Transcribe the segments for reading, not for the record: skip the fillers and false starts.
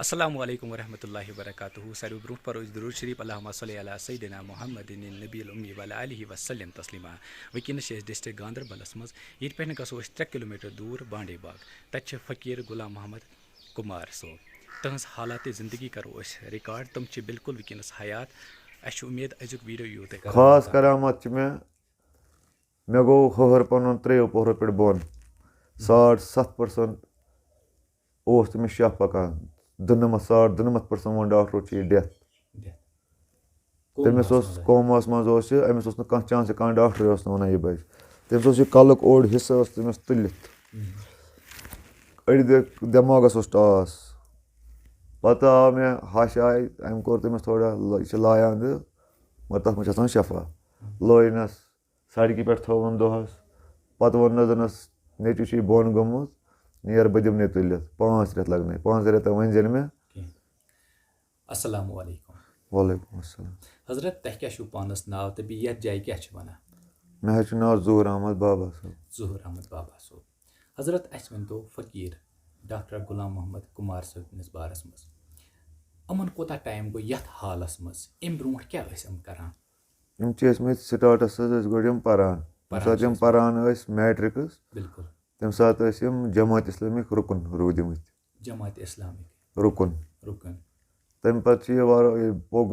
Assalamu alaikum warahmatullahi wabarakatuh. Saru brunch par durud sharif Allahumma salli ala sayyidina Muhammadin nabiyil ummi wa ala alihi wa sallam taslima. Wikines district Gandarbalas maz yet pehne gaso 3 kilometer dur Bande Bagh. Tach Fakir Ghulam Muhammad Kumar so. Tahs halat zindagi karo us record tum ch bilkul wikines hayat. Ash umeed azuk video yote kar. खास करामत च मे गो हर पन 3 पोहर पे bone 7% ओस तमिस शह पकान 2.5% वो doctor ची डेथ तमिस कोमास मज अमिस कह चांस कह डॉक्टर वन यह बच तमिस कलक ओड हिस्सा तमिस तुलित अड़ दिमागस टास पता आव मे हश आय अम कोर तमिस थोड़ा यह लायान मगर तथ मे शफा लोनस सड़क पे थोन दोहस पत वोनस दनस नेचु बोन गोमुत नियर बह दिम तुलित 5 रेत लगन 5 रेत वन जन मे Assalamu alaikum. वालेकुम अस्सलाम Hazrat teh kya shu panas naw te bi yat jay kya chwana. मे नाव जूहर अहमद बाबा साहब Zuhur Ahmad Baba so. Hazrat Asmanto Fakir Dr. Ghulam Muhammad Kumar sahib nis baras mas. Aman kota time go yat halas mas. Im brunch kya asam karan. यम चेसमत starts गोम पारान तम पारान matrix बिल्कुल तम सात जमात Islamic रुकन रूदिम Jamaat Islamic रुकन Rukun तम पे पोग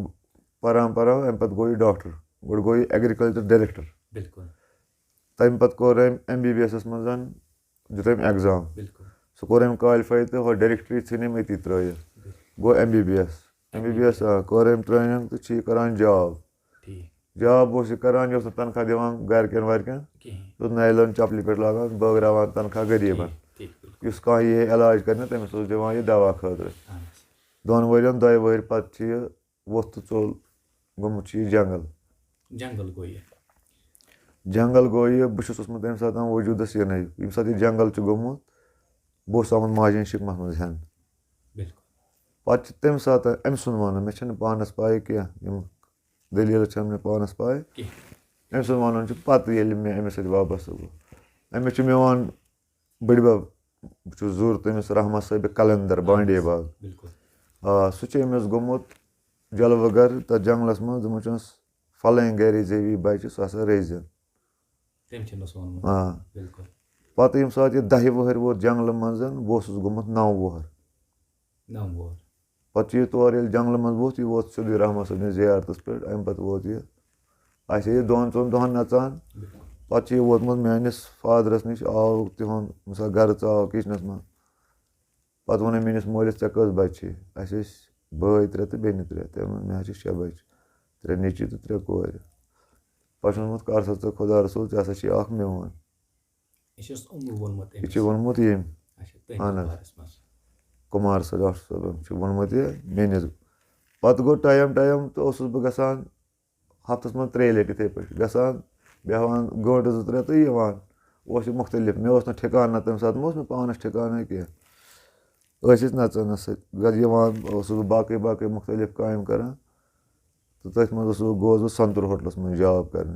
पारान पारान अम पे गो डॉक्टर गोड गो एग्रीकल्चर डायरेक्टर बिल्कुल तम पे कोर MBBS मज दित एग्जाम बिल्कुल सह कोर क्वालिफाई तो डायरेक्टरी थम अती त्रयित गो MBBS कोर ट्रेनिंग तो करान जॉब ठीक जॉब करान तनख्वाह दिवान गरकन वर्कन तो नायलन चपल पे लागान बगरावान तनख्वाह गरीबन इस कह ये इलाज करने तमिस दिवान यह दवा खतर 2 वरियन 2 वहर पे वोथ तो चोल गोमुत जंगल जंगल गो यह बहुत तम सात वजूदस यन यम सात यह जंगल गोमुत बह आमुत माजन शिकमत मज हेन पे तम सात अम सुन वन मे पानस पाए कह दलील मे पानस पाए अम सुन वन पत ये मे अमिस वाबस्त गो अमिस मेवान बड़बब बह जूर तमिस रहमत साहब कलंदर बांडे बाग सह अमिस गोमुत जलवगर तथ जंगलस मज दस फलाइन गैर जेवी बचे सह हसा रेजन पत यम सात यह 10 वहर वोत जंगल मज बह गोमुत 9 वहर पे यह तौर जंगल मज वोत यह वोत सीधे रहमत साहब जियारतस पे अम पे वोत यह 2-3 दोहन नचान पे यह वोतमुत मानस फादरस नश आव तिहुंद मिसाल घर आव किचनस मज पे वन मेस मोलिस ऐ कस बचे अस बय 3 तो बेन 3 तम मे 6 बच 3 नेची तो 3 कोर पे वोनमुत कर सा खुदा रसूल ऐ हसा मेवन यह वोनमुत यम कुमार साहब डॉक्टर साहब वोनमुत यह मेनिस पे गो टाइम तो बह गसान हफ्तस मज 3 लट इथे पे गसान बेहान गंट 2-3 तो यवान मुख्तलिफ मे ठिकान ना तम सात मे पानस ठिकान कह नचन सवान बाकी बाकी मुख्तलिफ काम कर तो तथ मज गोस संतूर होटलस मज जॉब कर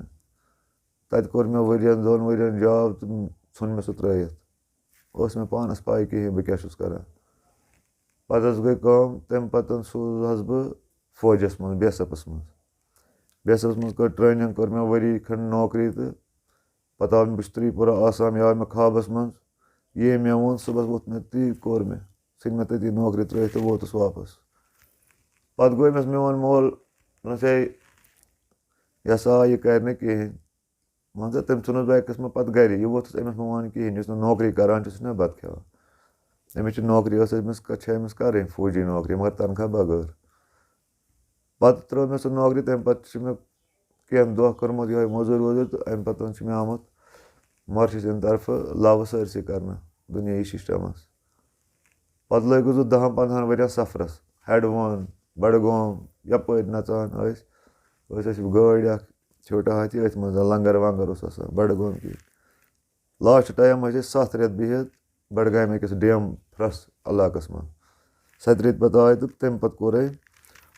तत कोर मे वरियन 2 वरियन जॉब तो इन मे सह त्रयित मे पानस पाई कहें बह क्या कर पे गई तम पे सूजस बह फौजस मज BSFs मज कर ट्रेनिंग कर मे वरी खंड नौकरी तो पे आव बह त्रिपुरा आसाम यह मे ख्वाबस मज ये मे वो सुबह वोथ मे ती कोर मे सन मे तती नौकरी त्रयित तो वोतुस वापस पे गोमस मोन मोल दस यह सा यह कर कहें मान सा तम चुनस बह अकस पे गर यह वोतुस अमिस वन कहें नौकरी करान बत खेवान अमिस नौकरी अमिस कर फौजी नौकरी मगर तनख्वाह बगैर पे त्रो मे सह नौकरी तम पे मे कह दह कर्मुत यह मजूर वजूर तो अम पे मे आमुत मर्शी सद तरफ लव सरसी कर दुनिया सिस्टमस पे लगुस 10-15 वरियन सफरस हेडवन बडगाम यप नचान गाड़ छोटा हाथी अथ मज लंगर वंगर बडगाम की لاسٹ ٹایم ٲسۍ أسۍ 7 رٮ۪تھ بِہِتھ بڈگامہِ أکِس ڈیم فرٛس علاقَس منٛز 7 رٮ۪تۍ پَتہٕ آے تہٕ تَمہِ پَتہٕ کوٚر اَسہِ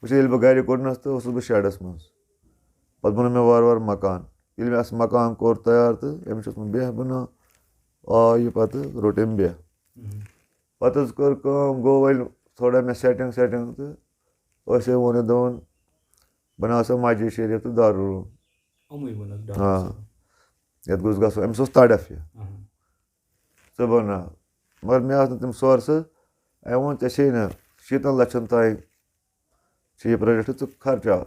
وٕچھ ییٚلہِ بہٕ گَرِ کوٚڑنَس تہٕ اوسُس بہٕ شٮ۪ڈَس منٛز پَتہٕ بوٚنُم مےٚ وارٕ وارٕ مکان ییٚلہِ مےٚ اَتھ مکان کوٚر تیار تہٕ أمِس چھُ اوسمُت بیٚہہ بَناو آو یہِ پَتہٕ روٚٹ أمۍ بیٚہہ پَتہٕ حظ کٔر کٲم گوٚو وۄنۍ تھوڑا مےٚ سٮ۪ٹِنٛگ تہٕ أسۍ ووٚن یہِ دوٚپُن بَناو سا مسجِد شریٖف تہٕ دارالعلوم یَتھ گوٚژھ گژھُن أمِس اوس تَڑف یہِ ژٕ بَناو مگر مےٚ آسہٕ نہٕ تِم سورسٕز أمۍ ووٚن ژےٚ چھے نہ 14 لَچھَن تانۍ چھِ یہِ پرٛوجَکٹ ژٕ خرچاو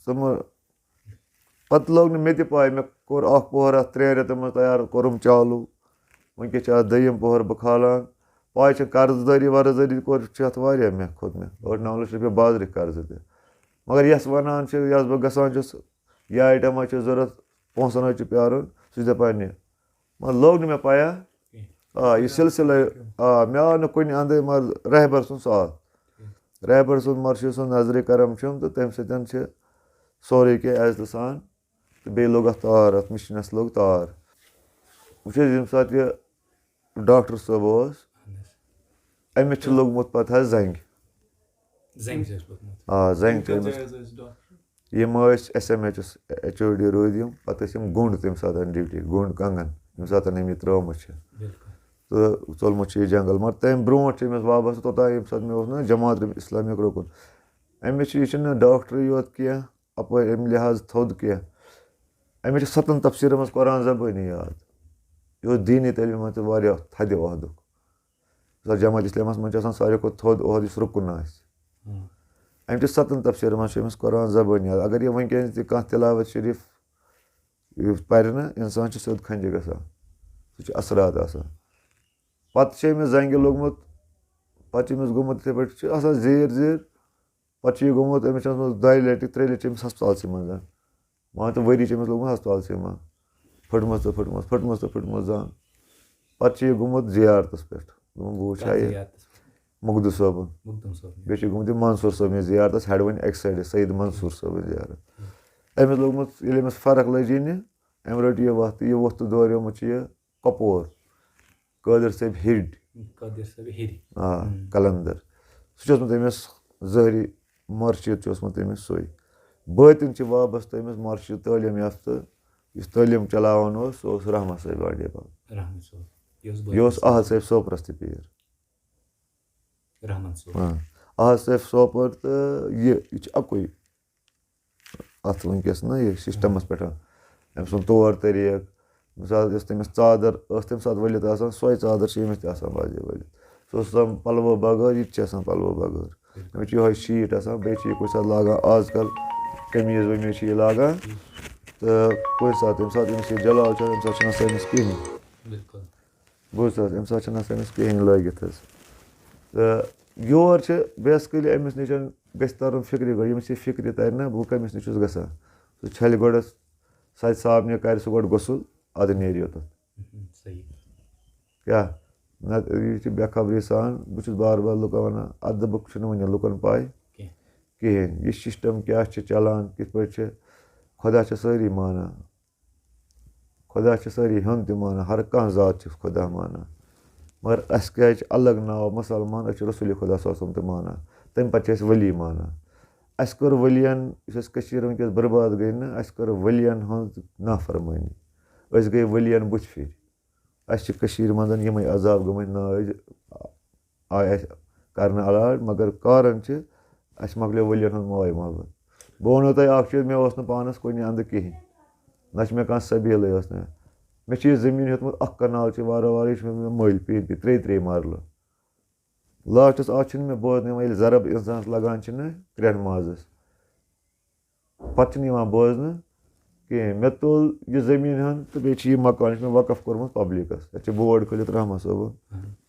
ژٕ مہٕ پَتہٕ لوٚگ نہٕ مےٚ تہِ پاے مےٚ کوٚر اَکھ پوہر اَتھ 3 رٮ۪تَن منٛز تیار کوٚرُم چالوٗ وٕنکٮ۪س چھِ اَتھ 2یِم پوہر بہٕ کھالان پاے چھِ قرضدٲری ورضدٲری کوٚر چھِ اَتھ واریاہ مےٚ کھوٚت مےٚ 8-9 لَچھ رۄپیہِ بازرٕکۍ قرضہٕ تہِ مگر یۄس وَنان چھِ یۄس بہٕ گژھان چھُس یہِ آیٹَم حظ چھِ ضوٚرَتھ پونٛسَن حظ چھُ پیارُن سُہ چھِ دَپان نہِ مگر لوٚگ نہٕ مےٚ پَیا یہِ سِلسِلَے مےٚ آو نہٕ کُنہِ اَندَے مگر رہبر سُنٛد ساتھ رہبر سُنٛد مَرشِد سُنٛد نظرِ کَرَم چھُم تہٕ تَمہِ سۭتۍ چھِ سورُے کینٛہہ عزتہٕ سان تہٕ بیٚیہِ لوٚگ اَتھ تار اَتھ مِشیٖنَس لوٚگ تار وٕچھ حظ ییٚمہِ ساتہٕ یہِ ڈاکٹر صٲب اوس أمِس چھُ لوٚگمُت پَتہٕ حظ زنٛگہِ زنٛگہِ چھِ أمِس یِم ٲسۍ SMH HOD روٗدۍ یِم پَتہٕ ٲسۍ یِم گُنٛڈ تَمہِ ساتہٕ ڈیوٗٹی گُنٛڈ کنٛگَن ییٚمہِ ساتہٕ أمۍ یہِ ترٛٲومٕژ چھِ تہٕ ژوٚلمُت چھُ یہِ جنٛگل مگر تَمہِ برونٛٹھ چھِ أمِس وابسطہٕ توٚتانۍ ییٚمہِ ساتہٕ مےٚ اوس نہ جماعت اِسلامیُک رُکُن أمِس چھِ یہِ چھِنہٕ ڈاکٹرٕے یوت کینٛہہ اَپٲرۍ اَمہِ لِحاظ تھوٚد کینٛہہ أمِس چھِ 7 تفسیٖرَن منٛز قۄران زبٲنی یاد یہِ اوس دیٖنی تعلیٖم منٛز تہِ واریاہ تھدِ عہدُک یُس جماعت اِسلامَس منٛز چھِ آسان ساروی کھۄتہٕ تھوٚد عہدٕ یُس رُکُن آسہِ أمۍ چھِ 7 تفسیٖرَن منٛز چھُ أمِس قۄران زبٲنی یاد اگر یہِ وٕنکٮ۪نَس تہِ کانٛہہ تِلاوت شریٖف پَرِ نہٕ اِنسان چھُ سیوٚد کھَنجہِ گژھان سُہ چھُ اثرات آسان پَتہٕ چھِ أمِس زنٛگہِ لوٚگمُت پَتہٕ چھِ أمِس گوٚمُت یِتھَے پٲٹھۍ چھِ آسان زیٖر پَتہٕ چھُ یہِ گوٚمُت أمِس چھِ ٲسمٕژ 2 لَٹہِ 3 لَٹہِ چھِ أمِس ہَسپتالسٕے منٛز مان تہٕ ؤری چھِ أمِس لوٚگمُت ہَسپتالسٕے منٛز پھٕٹمٕژ زنٛگ پَتہٕ چھُ یہِ گوٚمُت زِیارتَس پٮ۪ٹھ دوٚپُن بہٕ وٕچھِ ہا یہِ مُخدوٗ صٲبُن بیٚیہِ چھُ گوٚمُت یہِ منصوٗر صٲبنہِ زِیارتَس ہٮ۪ڈوٕنۍ اَکہِ سایڈٕ سعید منصوٗر صٲبٕنۍ زِیارت أمِس لوٚگمُت ییٚلہِ أمِس فرق لٔج یِنہِ أمۍ رٔٹ یہِ وَتھ تہٕ یہِ ووٚتھ تہٕ دوریومُت چھُ یہِ کۄپوور قٲدِر صٲب ہِرِ کَلَندَر سُہ چھُ اوسمُت أمِس ظٲہری مُرشِد چھُ اوسمُت أمِس سُے بٲطِن چھِ وابستہٕ أمِس مُرشِد تعلیٖم یافتہٕ یُس تعلیٖم چلاوان اوس سُہ اوس رحمت صٲب وانڈے پال یہِ اوس احد صٲب سوپرَس تہِ پیٖر احد صٲب سوپور تہٕ یہِ چھُ اَکُے اَتھ وٕنکٮ۪س نہ یہِ سِسٹَمَس پٮ۪ٹھ أمۍ سُنٛد طور طریٖقہٕ مِثال یۄس تٔمِس ژادر ٲس تَمہِ ساتہٕ ؤلِتھ آسان سۄے ژادر چھِ أمِس تہِ آسان باضے ؤلِتھ سُہ اوس آسان پَلوو بغٲر یہِ تہِ چھِ آسان پَلوو بغٲر أمِس چھِ یِہوٚے شیٖٹ آسان بیٚیہِ چھِ یہِ کُنہِ ساتہٕ لاگان آز کل قمیٖض ومیٖز چھِ یہِ لاگان تہٕ کُنہِ ساتہٕ ییٚمہِ ساتہٕ أمِس یہِ جلال چھُ آسان تَمہِ ساتہٕ چھِنہٕ آسان أمِس کِہیٖنۍ بوٗز حظ اَمہِ ساتہٕ چھِنہٕ آسان أمِس کِہیٖنۍ لٲگِتھ حظ تہٕ یور چھِ بیسکٔلی أمِس نِش گژھِ تَرُن فِکرِ گۄڈٕ ییٚمِس یہِ فِکرِ تَرِ نہ بہٕ کٔمِس نِش چھُس گژھان سُہ چھَلہِ گۄڈٕ سَتہِ صابنہِ کَرِ سُہ گۄڈٕ غسُل اَدٕ نیرِ یوٚتَتھ کیٛاہ نَتہٕ یہِ چھِ بے خبری سان بہٕ چھُس بار بار لُکَن وَنان اَدبُک چھُنہٕ وٕنہِ لُکَن پاے کِہیٖنۍ یہِ سِسٹَم کیٛاہ چھِ چَلان کِتھ پٲٹھۍ چھِ خۄدا چھِ سٲری مانان خۄدا چھِ سٲری ہیوٚن تہِ مانان ہر کانٛہہ ذات چھِ خۄدا مانان مگر اَسہِ کیٛازِ چھِ الگ ناو مُسلمان أسۍ چھِ رسوٗلِ خۄدا صلی اللہ علیہ وسلم تہِ مانان تَمہِ پَتہٕ چھِ أسۍ ؤلی مانان اَسہِ کٔر ؤلِیَن یُس اَسہِ کٔشیٖر وٕنکٮ۪س بُرباد گٔے نہ اَسہِ کٔر ؤلِیَن ہٕنٛز نافرمٲنی أسۍ گٔے ؤلِیَن بٕتھِ پھِرِ اَسہِ چھِ کٔشیٖرِ منٛز یِمَے عذاب گٔمٕتۍ نٲج آے اَسہِ کَرنہٕ علاج مگر کارَن چھِ اَسہِ مۄکلیو ؤلِیَن ہُنٛد ماے محبت بہٕ وَنو تۄہہِ اَکھ چیٖز مےٚ اوس نہٕ پانَس کُنہِ اَندٕ کِہیٖنۍ نہ چھِ مےٚ کانٛہہ سبیٖلٕے ٲس نہٕ مےٚ چھِ یہِ زٔمیٖن ہیوٚتمُت 1 کَنال چھِ وارٕ وارٕ یہِ چھِ مےٚ مٔلۍ پیٖنٛتہِ 3 مَرلہٕ لاسٹَس آز چھِنہٕ مےٚ بوزنہٕ یِوان ییٚلہِ ضرب اِنسانَس لگان چھِنہ کرٛٮ۪نہٕ مازَس پَتہٕ چھِنہٕ یِوان بوزنہٕ کِہیٖنۍ مےٚ تُل یہِ زٔمیٖن ہَن تہٕ بیٚیہِ چھِ یہِ مکان یہِ چھِ مےٚ وقف کوٚرمُت پَبلِکَس یَتھ چھِ بوڑ کھٲلِتھ رحمت صٲبُن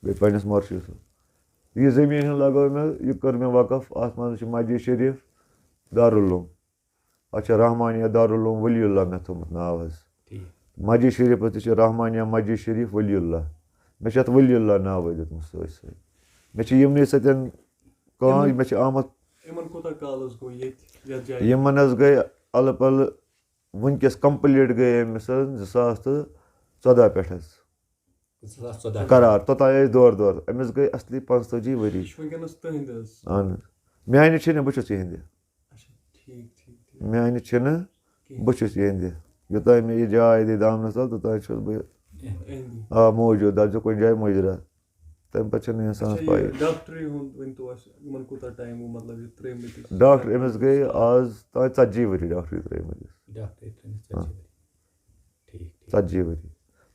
بیٚیہِ پنٛنِس مُرشِد صٲب یہِ زٔمیٖن ہَن لگٲو مےٚ یہِ کٔر مےٚ وقف اَتھ منٛز چھِ مسجِد شریٖف دارالعلوم اَتھ چھِ رحمانیہ دارالعلوم ؤلی اللہ مےٚ تھوٚمُت ناو حظ مسجِد شریٖفَس تہِ چھِ رحمانیہ مسجِد شریٖف ؤلی اللہ مےٚ چھِ اَتھ ؤلی اللہ ناوٕے دیُتمُت سۭتۍ سۭتۍ مےٚ چھِ یِمنٕے سۭتۍ کانٛہہ مےٚ چھِ آمُت یِمَن حظ گٔے اَلہٕ پَلہٕ وٕنکٮ۪س کَمپٕلیٖٹ گٔے أمِس حظ 2014 پٮ۪ٹھ حظ 2014 قرار توٚتانۍ ٲسۍ دورٕ أمِس گٔے اَصلی 45 ؤری اہن حظ میٛانہِ چھِنہٕ بہٕ چھُس یِہِنٛدِ میٛانہِ چھِنہٕ بہٕ چھُس یِہِنٛدِ یوٚتانۍ مےٚ یہِ جاے دی دامنَس تَل توٚتانۍ چھُس بہٕ موٗجوٗد دَپہِ ژٕ کُنہِ جایہِ مُجرا تَمہِ پَتہٕ چھِنہٕ اِنسانَس پَیی ڈاکٹر أمِس گٔے آز تام 40 ؤری ڈاکٹری ترٛٲیمٕتِس 40 ؤری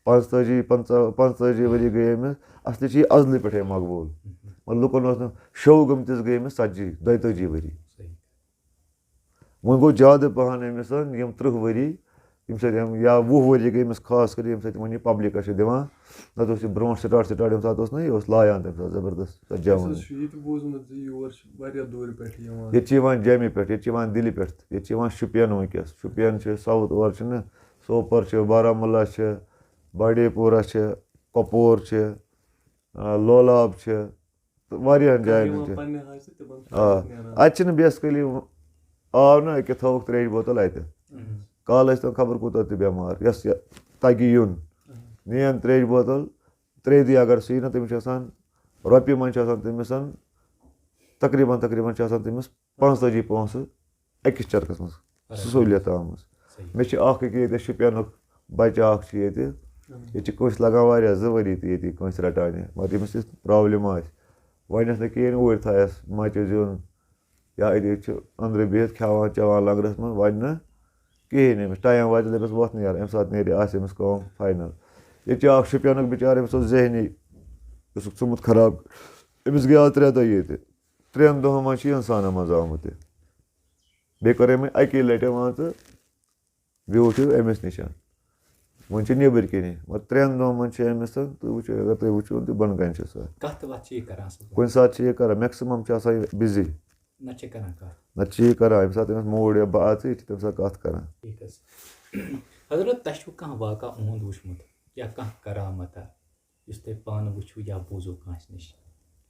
45 ؤری گٔے أمِس اَصلی چھِ یہِ اَزلہِ پٮ۪ٹھَے مقبوٗل مگر لُکَن اوس نہٕ شو گٔمتِس گٔے أمِس 42 ؤری وۄنۍ گوٚو زیادٕ پَہَن أمِس یِم 30 ؤری ییٚمہِ سۭتۍ یا 20 ؤری گٔے أمِس خاص کر ییٚمہِ سۭتۍ وۄنۍ یہِ پَبلِکَس چھِ دِوان نَتہٕ اوس یہِ برونٛٹھ سِٹاٹ ییٚمہِ ساتہٕ اوس نہ یہِ اوس لایان تَمہِ ساتہٕ زبردست جوان ییٚتہِ چھِ یِوان جیمہِ پٮ۪ٹھ ییٚتہِ چھِ یِوان دِلہِ پٮ۪ٹھ ییٚتہِ چھِ یِوان شُپیَن وٕنکٮ۪س شُپیَن چھِ ساوُتھ اورٕ چھِنہٕ سوپور چھِ بارہمولہ چھِ بانڈی پورہ چھِ کۄپوور چھِ لولاب چھِ تہٕ واریاہَن جایَن چھِ اَتہِ چھِنہٕ بیسِکٔلی آو نہ أکیٛاہ تھٲوُکھ ترٛیشہِ بوتل اَتہِ کالہٕ ٲسۍ تِم خبر کوٗتاہ تہِ بٮ۪مار یۄس یہِ تَگہِ یُن نِیَن ترٛیشہِ بوتل 3 دۄہہِ اگر سُہ یی نہ تٔمِس چھِ آسان رۄپیہِ منٛز چھِ آسان تٔمِس تقریٖباً چھِ آسان تٔمِس 45 پونٛسہٕ أکِس چَرکَس منٛز سہوٗلیت آمٕژ مےٚ چھِ اَکھ أکیٛاہ ییٚتہِ شُپیَنُک بَچہِ اَکھ چھِ ییٚتہِ چھِ کٲنٛسہِ لَگان واریاہ 2 ؤری تہِ ییٚتی کٲنٛسہِ رَٹانہِ مگر ییٚمِس یِژھ پرٛابلِم آسہِ گۄڈنٮ۪تھ نہٕ کِہیٖنۍ اوٗرۍ تھایَس مَچہِ زیُن یا أتی چھِ أنٛدرٕ بِہِتھ کھٮ۪وان چٮ۪وان لنٛگرَس منٛز وۄنۍ نہٕ کِہیٖنۍ أمِس ٹایم واتہِ دَپٮ۪س وۄتھ نیرٕ اَمہِ ساتہٕ نیرِ آسہِ أمِس کٲم فاینَل ییٚتہِ چھِ اَکھ شُپیَنُک بِچار أمِس اوس ذہنی اوسُکھ ژھٕنمُت خراب أمِس گٔے آز 3 دۄہ ییٚتہِ 3 دۄہَن منٛز چھِ اِنسانَن منٛز آمُت یہِ بیٚیہِ کوٚر أمۍ اَکی لَٹہِ مان ژٕ بیٚیہِ وٕچھِو أمِس نِش وۄنۍ چھِ نیٚبٕرۍ کِنی مگر 3 دۄہَن منٛز چھِ أمِس تُہۍ وٕچھِو اگر تُہۍ وٕچھِو تہٕ بۄنہٕ کَنہِ چھِ سۄ کُنہِ ساتہٕ چھِ یہِ کَران مٮ۪کسِمَم چھِ آسان یہِ بِزی نَتہٕ چھِ یہِ کَران ییٚمہِ ساتہٕ أمِس موٗڈ یا بہٕ اَژٕ یہِ چھِ تَمہِ ساتہٕ کَتھ کَران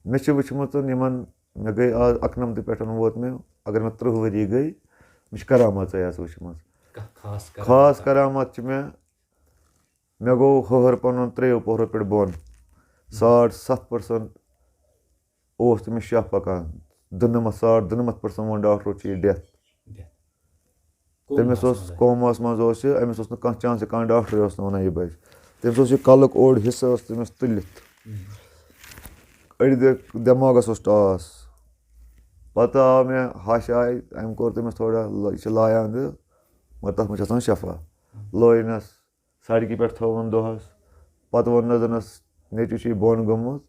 مےٚ چھِ وٕچھمُت یِمَن مےٚ گٔے آز 91 پٮ۪ٹھ ووت مےٚ اگر مےٚ 30 ؤری گٔے مےٚ چھِ کَرامَژَے آسہٕ وٕچھمٕژ خاص کَرامَت چھِ مےٚ گوٚو ہہر پَنُن 3 پوٚہرو پٮ۪ٹھ بۄن 7% اوس تٔمِس شاہ پَکان 2.5% ووٚن ڈاکٹرو چھِ یہِ ڈٮ۪تھ تٔمِس اوس کوماہَس منٛز اوس یہِ أمِس اوس نہٕ کانٛہہ چانسٕے کانٛہہ ڈاکٹرٕے اوس نہٕ وَنان یہِ بَچہِ تٔمِس اوس یہِ کَلُک اوٚڑ حِصہٕ اوس تٔمِس تُلِتھ أڑِ دٮ۪ماغَس اوس ٹاس پَتہٕ آو مےٚ ہَش آیہِ أمۍ کوٚر تٔمِس تھوڑا یہِ چھِ لایان تہٕ مگر تَتھ منٛز چھِ آسان شفا لٲینَس سڑکہِ پٮ۪ٹھ تھووُن دۄہَس پَتہٕ ووٚننَس دوٚپنَس نیٚچوٗ چھُے بۄن گوٚمُت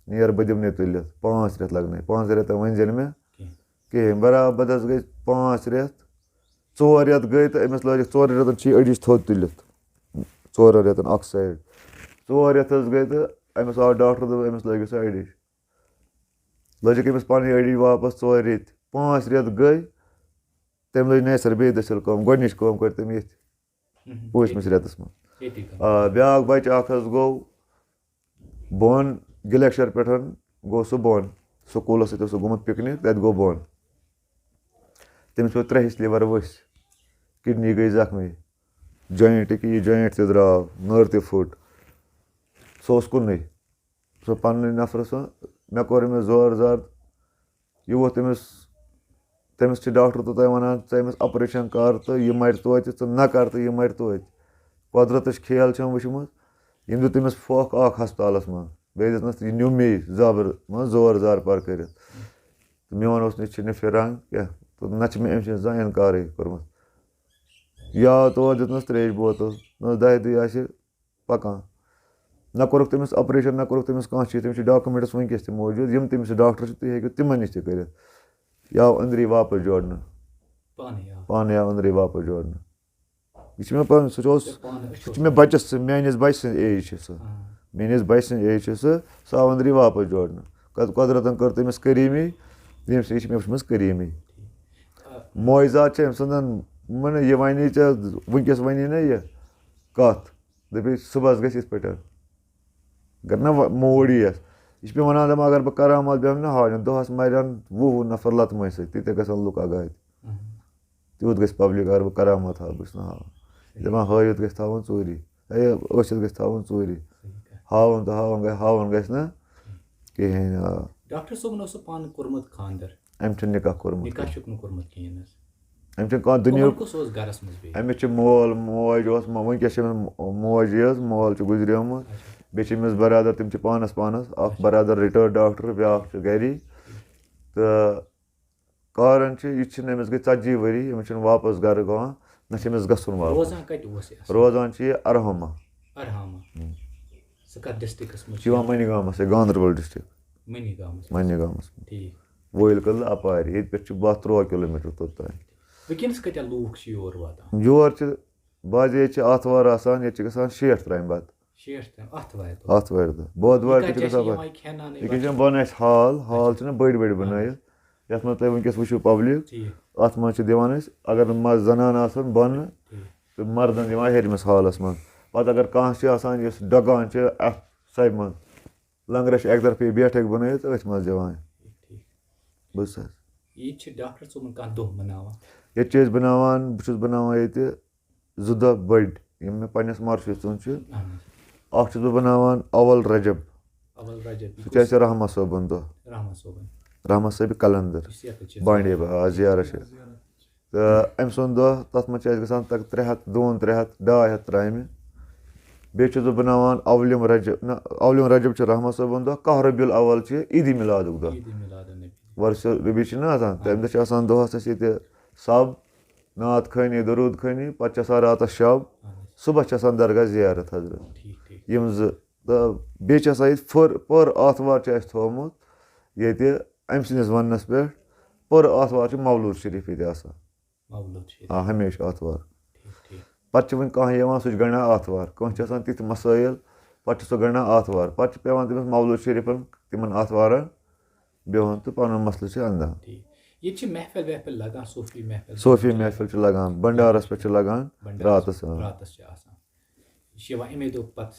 نیر بہٕ دِمنَے تُلِتھ 5 رٮ۪تھ لَگنَے 5 رٮ۪تھ ؤنۍ زِ مےٚ کِہیٖنۍ بَرابَد حظ گٔے 5 رٮ۪تھ 4 رٮ۪تھ گٔے تہٕ أمِس لٲجِکھ 4 رٮ۪تَن چھِ یہِ أڑِج تھوٚد تُلِتھ 4 رٮ۪تَن اَکھ سایڈ 4 رٮ۪تھ حظ گٔے تہٕ أمِس آو ڈاکٹر دوٚپ أمِس لٲگِو سا أڑِج لٲجِکھ أمِس پَنٕنۍ أڑِج واپَس 4 رٮ۪تۍ 5 رٮ۪تھ گٔے تٔمۍ لٲج نَیہِ سَرٕ بیٚیہِ دٔسِل کٲم گۄڈنِچ کٲم کٔر تٔمۍ ییٚتھۍ 5مِس رٮ۪تَس منٛز بیٛاکھ بَچہِ اَکھ حظ گوٚو بۄن گِلیکشَر پٮ۪ٹھ گوٚو سُہ بۄن سکوٗلَس سۭتۍ اوس سُہ گوٚمُت پِکنِک تَتہِ گوٚو بۄن تٔمِس پیوٚو 3 حِصہٕ لِوَر ؤسۍ کِڈنی گٔے زخمی جویِنٛٹ یہِ جویِنٛٹ تہِ درٛاو نٔر تہِ پھٕٹ سُہ اوس کُنُے سُہ پَنٛنُے نفرٕ سُہ مےٚ کوٚر أمِس زورٕ زار یہِ ووٚتھ تٔمِس چھِ ڈاکٹر توٚتانۍ وَنان ژٕ أمِس آپریشَن کَر تہٕ یہِ مَرِ توتہِ ژٕ نہ کَر تہٕ یہِ مَرِ توتہِ قۄدرَتٕچ کھیل چھَم وٕچھمٕژ ییٚمۍ دیُت تٔمِس پھۄکھ اَکھ ہَسپتالَس منٛز بیٚیہِ دِژنَس یہِ نیوٗ مے زَبر مان زور زار پَر کٔرِتھ تہٕ میون اوس نہٕ یہِ چھِنہٕ پھِران کینٛہہ تہٕ نہ چھِ مےٚ أمۍ سٕنٛدِ زانٛہہ اِنکارٕے کوٚرمُت یہِ آو تور دِژنَس ترٛیشہِ بوتل نہ 10 دۄہہِ آسہِ پَکان نہ کوٚرُکھ تٔمِس آپریشَن نہ کوٚرُکھ تٔمِس کانٛہہ چیٖز تٔمِس چھِ ڈاکومٮ۪نٛٹٕس وٕنۍکٮ۪س تہِ موٗجوٗد یِم تٔمِس ڈاکٹر چھِ تُہۍ ہیٚکِو تِمَن نِش تہِ کٔرِتھ یہِ آو أنٛدری واپَس جوڑنہٕ پانَے آو أنٛدرٕے واپَس جوڑنہٕ یہِ چھِ مےٚ پَنُن سُہ چھِ مےٚ بَچَس سۭتۍ میٛٲنِس بَچہِ سٕنٛز ایج چھِ سُہ میٛٲنِس بَچہِ سٕنٛز ایج چھِ سُہ آو أنٛدرٕے واپَس جوڑنہٕ قۄدرَتَن کٔر تٔمِس کریٖمی ییٚمہِ سۭتۍ یہِ چھِ مےٚ وٕچھمٕژ کریٖمی معجزات چھِ أمۍ سٕنٛدٮ۪ن وَنہٕ یہِ وَنی ژےٚ وٕنۍکٮ۪س وَنی نہ یہِ کَتھ دَپے صُبحَس گژھِ یِتھ پٲٹھۍ اگر نہ موٗڈ یِیَس یہِ چھِ مےٚ وَنان دَپان اگر بہٕ کَرامَت بیٚہمہٕ نہ ہاونہِ دۄہَس مَرن 20 نفر لَتہٕ سۭتۍ تیٖتیاہ گژھن لُکھ اگادِ تیوٗت گژھِ پَبلِک اگر بہٕ کَرامَت ہاوٕ بہٕ چھُس نہٕ ہاوان دَپان ہٲیِتھ گژھِ تھاوُن ژوٗری ٲسِتھ گژھِ تھاوُن ژوٗری ہاوُن گژھِ نہٕ کِہیٖنۍ. آ ڈاکٹر صٲبن اوسُو پانہٕ کوٚرمُت خانٛدر أمۍ چھُنہٕ نِکاح کوٚرمُت. نِکاح چھُکھ نہٕ کوٚرمُت کِہیٖنۍ حظ. أمۍ چھُنہٕ کانٛہہ دُنیہُک. کُس اوس گرس منٛز بیٚیہِ؟ أمِس چھِ مول موج اوس وٕنکیٚس چھِ أمِس موجی حظ مول چھُ گُزریومُت. بیٚیہِ چھِ أمِس برادر تِم چھِ پانس اکھ برادر رِٹٲرڈ ڈاکٹر بیٛاکھ چھُ گری. تہٕ کارن چھِ یہِ چھِنہٕ أمِس گٔے 40 ؤری أمِس چھُنہٕ واپس گرٕ گژھان نہ چھِ أمِس گژھُن واپس. روزان کتہِ اوس یہِ؟ روزان چھِ یہِ ارہاما. سُہ کتھ ڈسٹرکس منٛز چھِ یِوان منیٖگامس گاندربل ڈسٹرک. منیٖگامس منیٖگامس ٹھیٖک. وٲیِل کدلہٕ اپارِ ییٚتہِ پٮ۪ٹھ چھِ 12-13 کِلوٗمیٖٹر توٚتام. وٕنکیٚنس کۭتیاہ لوٗکھ چھِ یور واتان؟ یور چھِ بازے ییٚتہِ چھِ آتھوار آسان ییٚتہِ چھِ گژھان 60 ترامہِ بتہٕ. 60 ترامہِ آتھوارِ دۄہ بودوارِ تہِ چھِ گژھان. وٕنکیٚن چھِ بنٲیِتھ اَسہِ ہال چھِنہ بٔڑۍ بٔڑۍ بنٲیِتھ یَتھ منٛز تُہۍ وٕنکیٚس وٕچھِو پبلِک. اَتھ منٛز چھِ دِوان أسۍ اگر نہٕ زنانہٕ آسان بۄنہٕ تہٕ مردن دِوان ہیٚرمِس ہالس منٛز. پتہٕ اگر کانٛہہ چھِ آسان یُس ڈۄکان چھِ اَتھ سۄبہِ منٛز لنٛگرس چھِ اکہِ طرفہٕ بیٹھک بنٲیِتھ أتھۍ منٛز دِوان. بوٗز حظ. ڈاکٹر صٲبُن کانٛہہ دۄہ بناوان؟ ییٚتہِ چھِ أسۍ بناوان بہٕ چھُس بناوان ییٚتہِ 2 دۄہ بٔڑۍ یِم مےٚ پننِس مرشَس منٛز چھِ. اکھ چھُس بہٕ بناوان اول رجب سُہ چھُ اَسہِ رحمت صٲبُن دۄہ. رحمت صٲبہِ کلندر بانڈی زیارت چھِ. تہٕ أمۍ سُنٛد دۄہ تتھ منٛز چھِ اَسہِ گژھان 300 200 300 200 ترامہِ. بیٚیہِ چھُس بہٕ بناوان اولِم رجب چھُ رحمت صٲبُن دۄہ. 1 ربیع الاول چھِ عیٖدِ میلادُک دۄہ. ورث ربی چھِنہ آسان تمہِ دۄہ چھِ آسان دۄہس اَسہِ ییٚتہِ سب نعت خٲنی دروٗد خٲنی پتہٕ چھِ آسان راتس شب صبحس چھِ آسان درگاہ زیارت حضرت. یِم 2 تہٕ بیٚیہِ چھِ آسان ییٚتہِ پٔر آتھوار چھُ اَسہِ تھوٚومُت ییٚتہِ أمۍ سٕنٛدِس وننس پٮ۪ٹھ پٔر آتھوار چھُ مولوٗد شریٖف ییٚتہِ آسان. ہمیشہِ آتھوار. پتہٕ چھِ وۄنۍ کانٛہہ یِوان سُہ چھُ گنٛڈان آتھوار. کٲنٛسہِ چھِ آسان تِتھۍ مسٲیِل پتہٕ چھُ سُہ گنٛڈان آتھوار. پتہٕ چھُ پیٚوان تٔمِس مولوٗد شریٖفن تِمن آتھوارن بِہُن تہٕ پنُن مسلہٕ چھُ انٛدان. صوفی محفِل چھِ لگان بنڈارس پٮ۪ٹھ چھِ لگان راتس.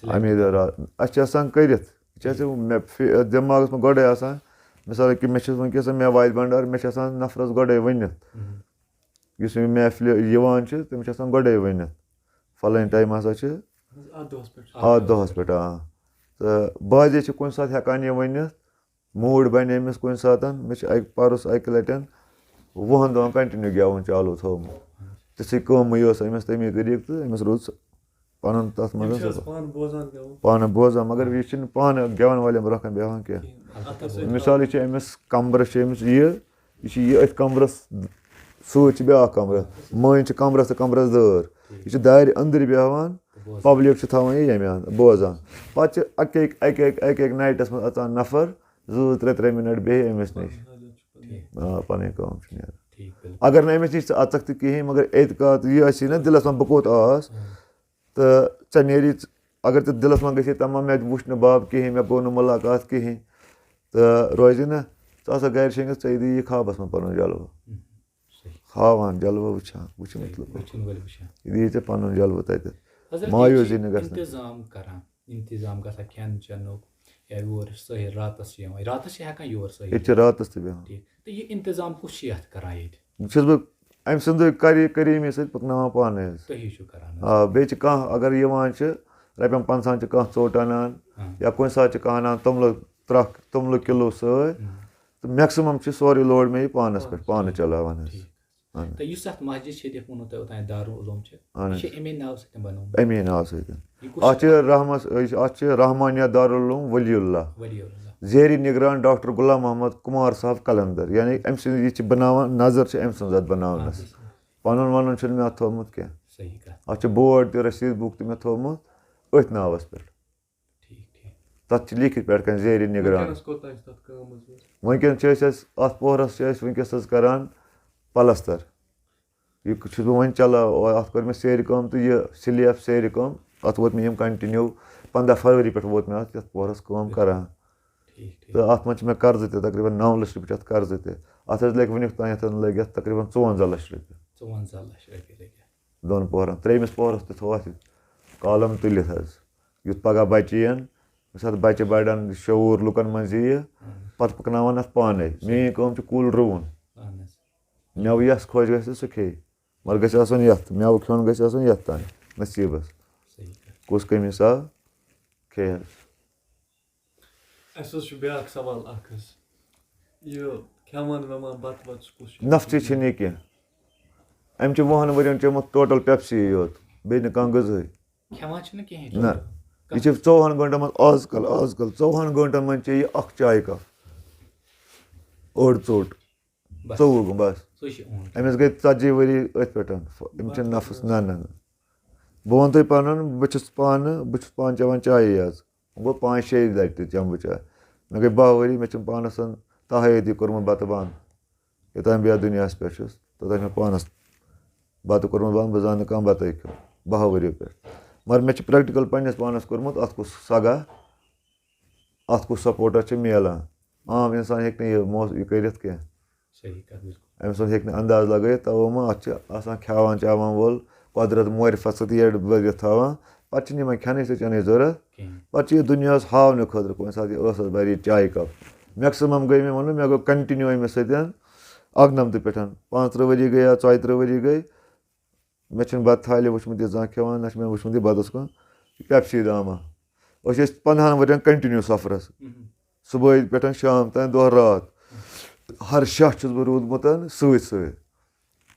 اَمے دۄہ رات اَسہِ چھِ آسان کٔرِتھ یہِ چھِ اَسہِ مےٚ دٮ۪ماغس منٛز گۄڈے آسان مِثال کہِ مےٚ چھِ وٕنکیٚس مےٚ واتہِ بنڈار مےٚ چھِ آسان نفرس گۄڈے ؤنِتھ یُس یہِ محفلہِ یِوان چھِ تٔمِس چھِ آسان گۄڈے ؤنِتھ فلٲنۍ ٹایمہٕ ہسا چھِ اَتھ دۄہس پٮ۪ٹھ. تہٕ بعضے چھِ کُنہِ ساتہٕ ہٮ۪کان یہِ ؤنِتھ موٗڈ بنہِ أمِس کُنہِ ساتہٕ مےٚ چھِ پرُس اکہِ لٹہِ 20 دۄہن کنٹِنیوٗ گٮ۪وُن چالوٗ تھوٚومُت. تِژھٕے کٲمٕے ٲس أمِس تمی طریٖقہٕ تہٕ أمِس روٗز پنُن تتھ منٛز پانہٕ بوزان مگر یہِ چھِنہٕ پانہٕ گٮ۪ون والٮ۪ن برونٛہہ کنہِ بیٚہوان کینٛہہ. مِثال یہِ چھِ أمِس کمبرس چھِ أمِس یہِ چھِ یہِ أتھۍ کمبرس سۭتۍ چھِ بیٛاکھ کمرٕ مٔنٛزۍ چھِ کمرس تہٕ کمرس دٲر یہِ چھِ دارِ أنٛدٕرۍ بیٚہوان پبلِک چھِ تھاوان یہِ ییٚمہِ انٛدٕ بوزان. پتہٕ چھِ اکہِ اکہِ نایٹس منٛز اژان نفر 2-3 مِنٹ بیٚہہِ أمِس نِش. پنٕنۍ کٲم چھِ نیران. اگر نہٕ أمِس نِش ژٕ اژکھ تہِ کِہینۍ مگر اعتقاد یہِ آسی نہ دِلس منٛز بہٕ کوٚت آس تہٕ ژےٚ نیری اگر ژٕ دِلس منٛز گژھی تمام مےٚ وُچھ نہٕ بب کِہینۍ مےٚ گوٚو نہٕ مُلاقات کِہینۍ تہٕ روزِ نہ ژٕ آسکھ گرِ شٔنگِتھ ژےٚ دی یہِ خوابس منٛز پنُن جلوٕ ہاوان جلوٕ وٕچھان وٕچھ مطلب یہِ دی ژےٚ پنُن جلوٕ تتہِ مایوٗسی نہٕ گژھِ. ییٚتہِ چھِ راتس تہِ بیٚہوان. چھُس بہٕ أمۍ سٕنٛدٕے کریٖمی سۭتۍ پکناوان پانے حظ. بیٚیہِ چھِ کانٛہہ اگر یِوان چھِ رۄپین 50 چھِ کانٛہہ ژوٚٹ انان یا کُنہِ ساتہٕ چھِ کانٛہہ انان توٚملہٕ کِلوٗ سۭتۍ تہٕ میکسِمم چھِ سورُے لوڈ مےٚ یہِ پانس پٮ۪ٹھ پانہٕ چلاوان حظ. امی ناوٕ سۭتۍ. اَتھ چھِ رحمانیہ دارالعلوم ولی اللہ زیرِ نگران ڈاکٹر غلام محمد کُمار صاحب کلندر یعنی أمۍ سٕنٛز یہِ چھِ بناوان نظر چھِ أمۍ سٕنٛز اَتھ بناونس. پنُن ونُن چھُنہٕ مےٚ اَتھ تھوٚومُت کینٛہہ. اَتھ چھُ بورڈ تہِ رٔسیٖد بُک تہِ مےٚ تھوٚومُت أتھۍ ناوس پٮ۪ٹھ. تتھ چھِ لیٖکھِتھ پٮ۪ٹھ کنۍ زیرِ نگران. وٕنکیٚن چھِ أسۍ اتھ پوہرس چھِ أسۍ وٕنکیٚس حظ کران پلستر. یہِ چھُس بہٕ وۄنۍ چلاوان اتھ کٔر مےٚ سیرِ کٲم تہٕ یہِ سلیب سیرِ کٲم اتھ ووت مےٚ یِم کنٹِنیوٗ 15 فروری پٮ۪ٹھ ووت مےٚ یتھ پوہرس کٲم کران. تہٕ اتھ منٛز چھِ مےٚ قرضہٕ تہِ تقریٖبن 9 لچھ رۄپیہِ چھِ اتھ قرضہٕ تہِ. اتھ حظ لگہِ وُنیُک تانٮ۪تھ لگہِ اتھ تقریٖبن 54 لچھ رۄپیہِ 2 پوہرن. 3مِس پوہرس تہِ تھوٚو اتھ کالم تُلِتھ حظ یُتھ پگہہ بچہِ یِن ییٚمہِ ساتہٕ بچہِ بڑن شعوٗر لُکن منٛز یِیہِ پتہٕ پکناون اتھ پانے. میٲنۍ کٲم چھِ کُل رُوُن مٮ۪وٕ یس خۄش گژھِ سُہ کھیٚیہِ مگر گژھِ آسُن یتھ مٮ۪وٕ کھیوٚن گژھِ آسُن یتھ تانۍ نصیٖبس کُس کٔمِس آو کھیٚیہِ حظ. اَسہِ حظ چھُ بیٛاکھ سوال اَکھ حظ یہِ کھٮ۪وان وٮ۪وان بَتہٕ وَتہٕ کُس چھُ نفژٕے چھِنہٕ یہِ کینٛہہ أمۍ چھِ 20 ؤرۍیَن چوٚمُت ٹوٹل پیپسی یوت بیٚیہِ نہٕ کانٛہہ غذٲے کھٮ۪وان چھِنہٕ کِہیٖنۍ نہ یہِ چھِ 24 گٲنٛٹَن منٛز آز کل 24 گٲنٛٹَن منٛز چیٚیہِ اَکھ چایہِ کپ اوٚڑ ژوٚٹ 24 بَس سُے چھُ اوٚن أمِس گٔے 40 ؤری أتھۍ پٮ۪ٹھ أمِس چھِنہٕ نفس نہ بہٕ وَنہٕ تۄہہِ پَنُن بہٕ چھُس پانہٕ چٮ۪وان چایی حظ وۄنۍ گوٚو 5-6 لَٹہِ تہِ چٮ۪مہٕ بہٕ چاے مےٚ گٔے 12 ؤری مےٚ چھُنہٕ پانَس تاہٲیتی کوٚرمُت بَتہٕ بنٛد یوٚتانۍ بہٕ یَتھ دُنیاہَس پٮ۪ٹھ چھُس توٚتانۍ مےٚ پانَس بَتہٕ کوٚرمُت بنٛد بہٕ زانہٕ نہٕ کانٛہہ بَتَے کھیوٚ 12 ؤریو پٮ۪ٹھ مگر مےٚ چھِ پرٛٮ۪کٹِکَل پنٛنِس پانَس کوٚرمُت اَتھ کُس سَگا اَتھ کُس سپوٹا چھِ میلان عام اِنسان ہیٚکہِ نہٕ یہِ کٔرِتھ کینٛہہ أمۍ سُنٛد ہیٚکہِ نہٕ انداز لگٲیِتھ تَوَے ما اَتھ چھِ آسان کھٮ۪وان چٮ۪وان وول قۄدرت مورِ فصٕل یٔڑ بٔرِتھ تھاوان پَتہٕ چھِنہٕ یِمَن کھٮ۪نٕچ تہِ چٮ۪نٕچ ضوٚرَتھ پَتہٕ چھِ یہِ دُنیاہَس ہاونہٕ خٲطرٕ کُنہِ ساتہٕ یہِ ٲسَس بَرِ یہِ چایہِ کَپ مٮ۪کسِمَم گٔے مےٚ ووٚنمُت مےٚ گوٚو کَنٹِنیوٗ أمِس سۭتۍ 91 پٮ۪ٹھ 35 ؤری گٔے یا 34 ؤری گٔے مےٚ چھِنہٕ بَتہٕ تھالہِ وٕچھمُت یہِ زانٛہہ کھٮ۪وان نہ چھِ مےٚ وٕچھمُت یہِ بَتَس کُن پیپسی داما أسۍ ٲسۍ 15 ؤرۍیَن کَنٹِنیوٗ سفرَس صُبحٲے پٮ۪ٹھ شام تام دۄہ راتھ ہر شاہ چھُس بہٕ روٗدمُت سۭتۍ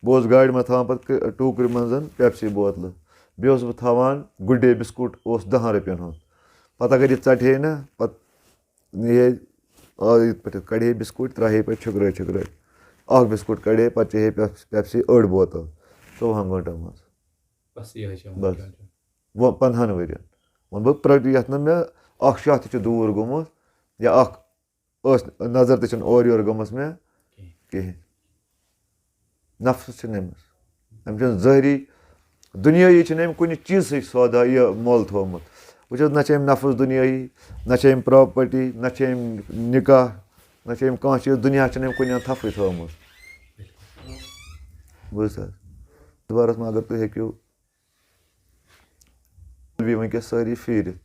بہٕ اوسُس گاڑِ منٛز تھاوان پَتہٕ ٹوٗکرِ منٛز پیپسی بوتلہٕ بیٚیہِ اوسُس بہٕ تھاوان گُڈ ڈے بِسکوٗٹ اوس 10 رۄپیَن ہُنٛد پَتہٕ اگر یہِ ژَٹہِ ہے نہ پَتہٕ نِہے یِتھ پٲٹھۍ کَڑِ ہے بِسکوٗٹ ترٛایہِ ہے پَتہٕ چھٔکرٲے اَکھ بِسکوٗٹ کَڑِ ہے پَتہٕ چے ہے پیپسی أڑ بوتل 24 گٲنٛٹَن منٛز بَس 15 ؤرۍیَن وۄنۍ بہٕ یَتھ نہٕ مےٚ اَکھ شاہ تہِ چھُ دوٗر گوٚمُت یا اَکھ ٲس نظر تہِ چھَنہٕ اورٕ یورٕ گٔمٕژ مےٚ کِہیٖنۍ نفژٕ چھِنہٕ أمِس چھِنہٕ ظٲہری دُنیٲیی چھِنہٕ أمۍ کُنہِ چیٖزٕے سودا یہِ مۄل تھوٚومُت وٕچھ حظ نہ چھِ أمۍ نفٕژ دُنیٲیی نہ چھِ أمۍ پرٛاپَرٹی نہ چھِ أمۍ نِکاح نہ چھِ أمۍ کانٛہہ چیٖز دُنیا چھِنہٕ أمۍ کُنہِ تھپھٕے تھٲومٕژ بوٗز حظ اَتھ بارَس منٛز اگر تُہۍ ہیٚکِو وٕنکٮ۪س سٲری پھیٖرِتھ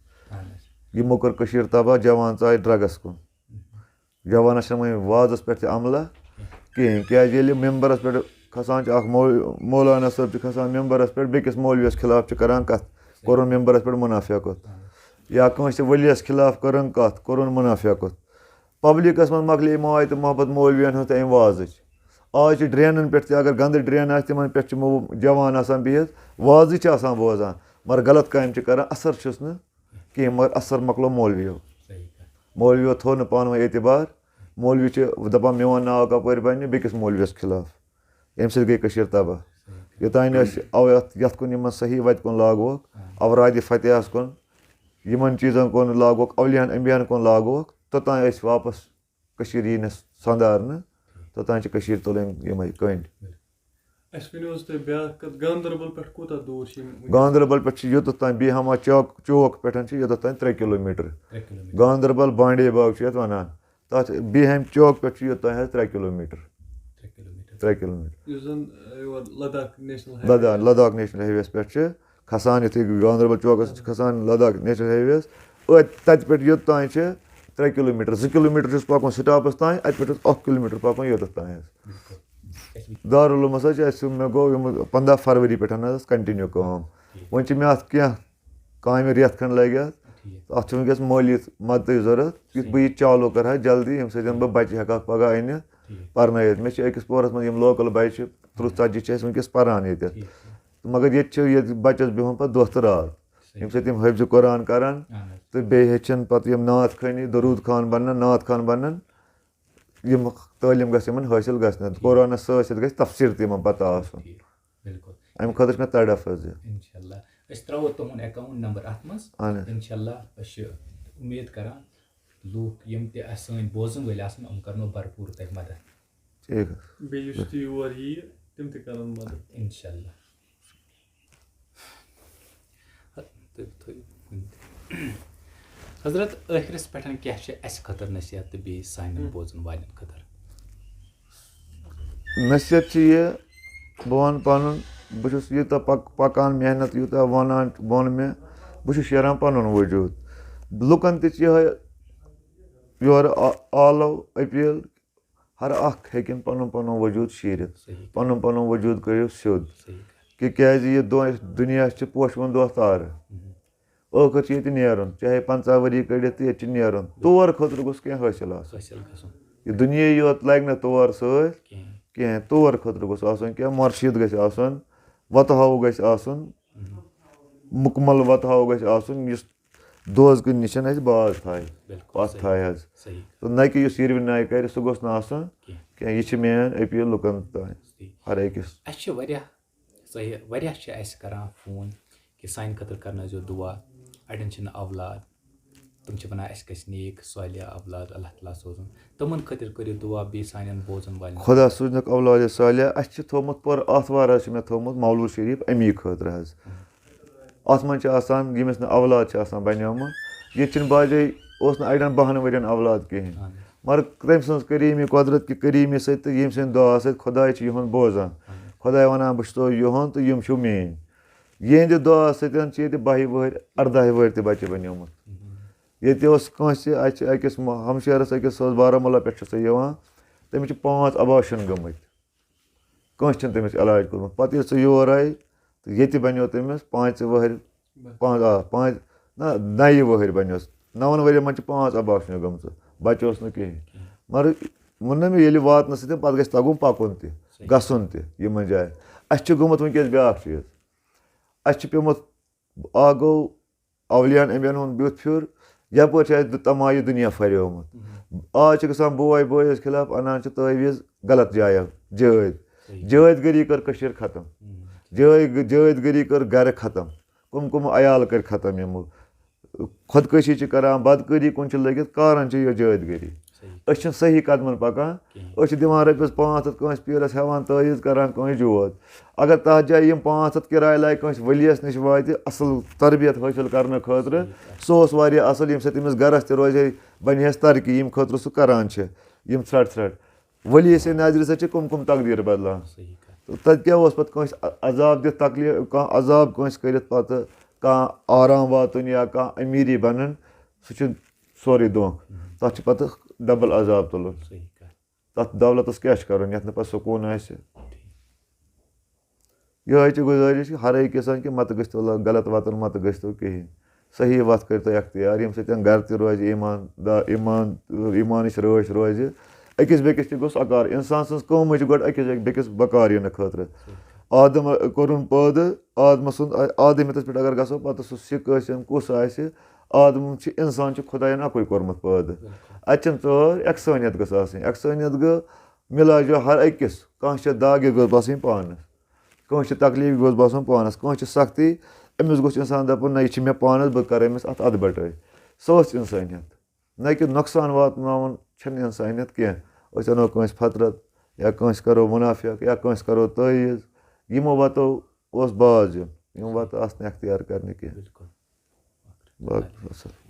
یِمو کٔر کٔشیٖر تباہ جوان ژاے ڈرٛگَس کُن جوانَس چھِنہٕ وۄنۍ وازَس پٮ۪ٹھ تہِ عملہ کِہیٖنۍ کیٛازِ ییٚلہِ مٮ۪مبرَس پٮ۪ٹھ کھسان چھِ اَکھ مولانا صٲب چھِ کھسان مٮ۪مبرَس پٮ۪ٹھ بیٚکِس مولوِیَس خِلاف چھِ کَران کَتھ کوٚرُن مٮ۪مبرَس پٮ۪ٹھ مُنافعت یا کٲنٛسہِ ؤلیَس خِلاف کٔرٕن کَتھ کوٚرُن مُنافعت پَبلِکَس منٛز مۄکلے ماے تہٕ محبت مولوِیَن ہٕنٛز تہٕ اَمہِ وازٕچ آز چھِ ڈرٛینَن پٮ۪ٹھ تہِ اگر گنٛدٕ ڈرٛین آسہِ تِمَن پٮ۪ٹھ چھِ جوان آسان بِہِتھ وازٕے چھِ آسان بوزان مگر غلط کامہِ چھِ کَران اَثر چھُس نہٕ کِہیٖنۍ مگر اَثر مۄکلو مولوِیو تھوٚو نہٕ پانہٕ ؤنۍ اعتبار مولوی چھِ دَپان میون ناو کَپٲرۍ بَنہِ بیٚکِس مولوِیَس خِلاف ییٚمہِ سۭتۍ گٔے کٔشیٖر تباہ یوٚتانۍ نہٕ أسۍ یَتھ کُن یِمن صحیح وَتہِ کُن لاگوکھ اورادِ فتحس کُن یِمن چیٖزَن کُن لاگوکھ اولِیاہَن اَمبِیاہَن کُن لاگوکھ توٚتانۍ أسۍ واپَس کٔشیٖر یی نہٕ سنٛدارنہٕ توٚتانۍ چھِ کٔشیٖر تُلٕنۍ یِمَے کٔنٛڈۍ گاندربل پٮ۪ٹھ چھِ یوٚتَتھ تانۍ بیٖہاما چوک پٮ۪ٹھ چھِ یوٚتَتھ تانۍ 3 کِلوٗمیٖٹر گاندربل بانڈے باغ چھِ یَتھ وَنان تَتھ بیٖہامہِ چوک پٮ۪ٹھ چھِ یوٚتانۍ حظ 3 کِلوٗمیٖٹر 3 کِلوٗمیٖٹر لداخ نیشنل ہاے وییَس پٮ۪ٹھ چھِ کھسان یُتھُے گاندربل چوکَس چھِ کھسان لداخ نیشنل ہاے وییَس تَتہِ پٮ۪ٹھ یوٚتانۍ چھِ 3 کِلوٗمیٖٹر 2 کِلوٗمیٖٹر چھُس پَکُن سِٹاپَس تانۍ اَتہِ پٮ۪ٹھ اوس 1 کِلوٗمیٖٹر پَکُن یوٚتَتھ تانۍ حظ دارالعلوٗمَس حظ چھِ اَسہِ مےٚ گوٚو یِم 15 فروری پٮ۪ٹھ حظ کَنٹِنیوٗ کٲم وۄنۍ چھِ مےٚ اَتھ کینٛہہ کامہِ رٮ۪تھ کھنٛڈ لَگہِ اَتھ چھِ وٕنکٮ۪س مٲلی مدتٕچ ضوٚرَتھ یُتھ بہٕ یہِ چالوٗ کَرٕ ہا جلدی ییٚمہِ سۭتۍ بہٕ بَچہِ ہٮ۪کہٕ ہاکھ پَگاہ أنِتھ پَرنٲیِتھ مےٚ چھِ أکِس پورَس منٛز یِم لوکَل بَچہِ 30-40 چھِ اَسہِ وٕنکٮ۪س پَران ییٚتٮ۪تھ مگر ییٚتہِ چھِ ییٚتہِ بَچَس بِہُن پَتہٕ دۄہ تہٕ راتھ ییٚمہِ سۭتۍ یِم حٲفظِ قۄران کَران تہٕ بیٚیہِ ہیٚچھَن پَتہٕ یِم نعت خٲنی دروٗد خان بَنَن نعت خان بَنَن یِم تعلیٖم گژھِ یِمَن حٲصِل گژھنہٕ قۄرانَس سۭتۍ سۭتۍ گژھِ تفسیٖر تہِ یِمَن پَتہ آسُن اَمہِ خٲطرٕ چھِ مےٚ تَڑَف حظ حضرت ٲخرَس پٮ۪ٹھ کیٛاہ چھِ اَسہِ خٲطرٕ نصیحت تہٕ بیٚیہِ سانٮ۪ن بوزَن والٮ۪ن خٲطرٕ نصیحت چھِ یہِ بہٕ وَنہٕ پَنُن بہٕ چھُس یوٗتاہ پَکان محنت یوٗتاہ ووٚن مےٚ بہٕ چھُس شیران پَنُن وجوٗد لُکَن تہِ چھِ یِہوٚے یورٕ آلو أپیٖل ہر اَکھ ہیٚکِن پَنُن پَنُن وجوٗد شیٖرِتھ پَنُن پَنُن وجوٗد کٔرِو سیوٚد کیٛازِ یہِ دُنیا چھِ پوشہٕ وُن دۄہ تارٕ ٲخٕر چھِ ییٚتہِ نیرُن چاہے 50 ؤری کٔڑِتھ تہٕ ییٚتہِ چھِ نیرُن تور خٲطرٕ گوٚژھ کینٛہہ حٲصِل آسُن حٲصِل گژھُن یہِ دُنیٲیی یوت لَگہِ نہٕ تور سۭتۍ کِہیٖنۍ کینٛہہ تور خٲطرٕ گوٚژھ آسُن کینٛہہ مُرشِد گژھِ آسُن وۄتہٕ ہاوُ گژھِ آسُن مُکمل وۄتہٕ ہاوُ گژھِ آسُن یُس دوزکہٕ نِش اَسہِ باز تھایہِ بِلکُل پَتھ تھایہِ حظ صحیح تہٕ نہ کہِ یُس یِروِ نایہِ کَرِ سُہ گوٚژھ نہٕ آسُن کینٛہہ یہِ چھِ میٛٲنۍ أپیٖل لُکَن تانۍ ہر أکِس اَسہِ چھِ واریاہ صحیح واریاہ چھِ اَسہِ کَران فون کہِ سانہِ خٲطرٕ کَرنٲیزیو دُعا اَڑٮ۪ن چھِنہٕ اولاد تِم چھِ وَنان اَسہِ گژھِ نیک صالح اولاد اللہ تعالیٰ سوزُن تِمَن خٲطرٕ کٔرِو دُعا بیٚیہِ سانٮ۪ن بوزَن والٮ۪ن خۄدا سوٗزنُکھ اولادِ صالح اَسہِ چھِ تھوٚمُت پٔر آتھوار حظ چھِ مےٚ تھوٚمُت مولوٗد شریٖف اَمی خٲطرٕ حظ اَتھ منٛز چھِ آسان ییٚمِس نہٕ اولاد چھِ آسان بَنیومُت ییٚتہِ چھِنہٕ باجے اوس نہٕ اَڑٮ۪ن 12 ؤرۍیَن اولاد کِہیٖنۍ مگر تٔمۍ سٕنٛز کریٖمی قۄدرت کہِ کریٖمی سۭتۍ تہٕ ییٚمہِ سٕنٛدِ دُعا سۭتۍ خۄداے چھِ یِہُنٛد بوزان خۄداے وَنان بہٕ چھُسو یِہُنٛد تہٕ یِم چھِو میٛٲنۍ یِہِنٛدِ دُعا سۭتۍ چھِ ییٚتہِ 12 وٕہٕرۍ 18 وٕہٕرۍ تہِ بَچہِ بَنیومُت ییٚتہِ اوس کٲنٛسہِ اَتہِ چھِ أکِس ہمشیرَس أکِس سۄ ٲس بارہمولہ پٮ۪ٹھ چھِ سۄ یِوان تٔمِس چھِ 5 اباشَن گٔمٕتۍ کٲنٛسہِ چھِنہٕ تٔمِس علاج کوٚرمُت پَتہٕ ییٚلہِ سُہ یور آیہِ تہٕ ییٚتہِ بَنیو تٔمِس 5 وٕہٕرۍ 5 نہ 9 وٕہٕرۍ بَنیوس 9 ؤرۍیَن منٛز چھِ 5 اباشنہِ گٔمژٕ بَچہِ اوس نہٕ کِہیٖنۍ مگر ووٚن نہ مےٚ ییٚلہِ واتنہٕ سۭتۍ پَتہٕ گژھِ تَگُن پَکُن تہِ گژھُن تہِ یِمَن جایَن اَسہِ چھُ گوٚمُت وٕنکٮ۪س بیٛاکھ چیٖز اَسہِ چھِ پیوٚمُت اَکھ گوٚو اولِیاہَن اَمبیَن ہُنٛد بُتھ پھیُر یَپٲرۍ چھِ اَسہِ تمایہِ دُنیا پھریومُت آز چھِ گژھان بوے بٲیِس خِلاف اَنان چھِ تٲویٖز غلط جایَن جٲدۍ گٔری کٔر کٔشیٖر ختم جٲدۍ گٔری کٔر گرٕ ختم کٕم عیال کٔرۍ ختم یِمو خۄدکٔشی چھِ کَران بَدکٲری کُن چھِ لٔگِتھ کارَن چھِ یہِ جٲدۍ گٔری أسۍ چھِنہٕ صحیح قدمَن پَکان أسۍ چھِ دِوان رۄپیَس 500 کٲنٛسہِ پیٖرَس ہٮ۪وان تٲویٖز کَران کٲنٛسہِ جود اگر تَتھ جایہِ یِم 500 کِراے لاگہِ کٲنٛسہِ ؤلیَس نِش واتہِ اَصٕل تربیت حٲصِل کَرنہٕ خٲطرٕ سُہ اوس واریاہ اَصٕل ییٚمہِ سۭتۍ تٔمِس گَرَس تہِ روزِ ہے بَنہِ ہَس ترقی ییٚمہِ خٲطرٕ سُہ کَران چھِ یِم ژھرٛٹھ ؤلی سٕنٛدِ نظرِ سۭتۍ چھِ کٕم تقدیٖر بَدلان تہٕ تَتہِ کیٛاہ اوس پَتہٕ کٲنٛسہِ عذاب دِتھ تکلیٖف کانٛہہ عذاب کٲنٛسہِ کٔرِتھ پَتہٕ کانٛہہ آرام واتُن یا کانٛہہ أمیٖری بَنُن سُہ چھُ سورُے دھوکہٕ تَتھ چھُ پَتہٕ ڈبل عذاب تُلُن تَتھ دولتَس کیٛاہ چھُ کَرُن یَتھ نہٕ پَتہٕ سکوٗن آسہِ یِہوٚے چھِ گُزٲرِش کہِ ہر أکِس کہِ مَتہٕ گٔژھۍتو غلط وَتَن مَتہٕ گٔژھۍتو کِہیٖنۍ صحیح وَتھ کٔرۍتو اختیار ییٚمہِ سۭتۍ گَرٕ تہِ روزِ ایٖمانٕچ رٲچھ روزِ أکِس بیٚکِس تہِ گوٚژھ اَکار اِنسان سٕنٛز کٲمٕے چھِ گۄڈٕ أکِس بیٚکِس بکار یِنہٕ خٲطرٕ آدم کوٚرُن پٲدٕ آدمہٕ سُنٛد آدمِیتَس پٮ۪ٹھ اگر گژھو پَتہٕ سُہ سِکھ ٲسِن کُس آسہِ آدم چھِ اِنسان چھُ خۄدایَن اَکُے کوٚرمُت پٲدٕ اَتہِ چھِنہٕ ژٲر اٮ۪کسٲنیت گٔژھ آسٕنۍ اٮ۪کسٲنیت گٔے مِلاجو ہر أکِس کانٛہہ چھِ داگہِ گٔژھ باسٕنۍ پانَس کٲنٛسہِ چھِ تکلیٖف گوٚژھ باسُن پانَس کٲنٛسہِ چھِ سختی أمِس گوٚژھ اِنسان دَپُن نہ یہِ چھِ مےٚ پانَس بہٕ کَرٕ أمِس اَتھ اَدٕ بَٹٲے سۄ ٲس اِنسٲنیت نہ کہِ نۄقصان واتناوُن چھِنہٕ اِنسٲنیت کینٛہہ أسۍ اَنو کٲنٛسہِ فطرت یا کٲنٛسہِ کَرو مُنافِق یا کٲنٛسہِ کَرو تٲویٖز یِمو وَتو اوس باز یُن یِم وَتہٕ آسہٕ نہٕ اختیار کَرنہِ کینٛہہ باقٕے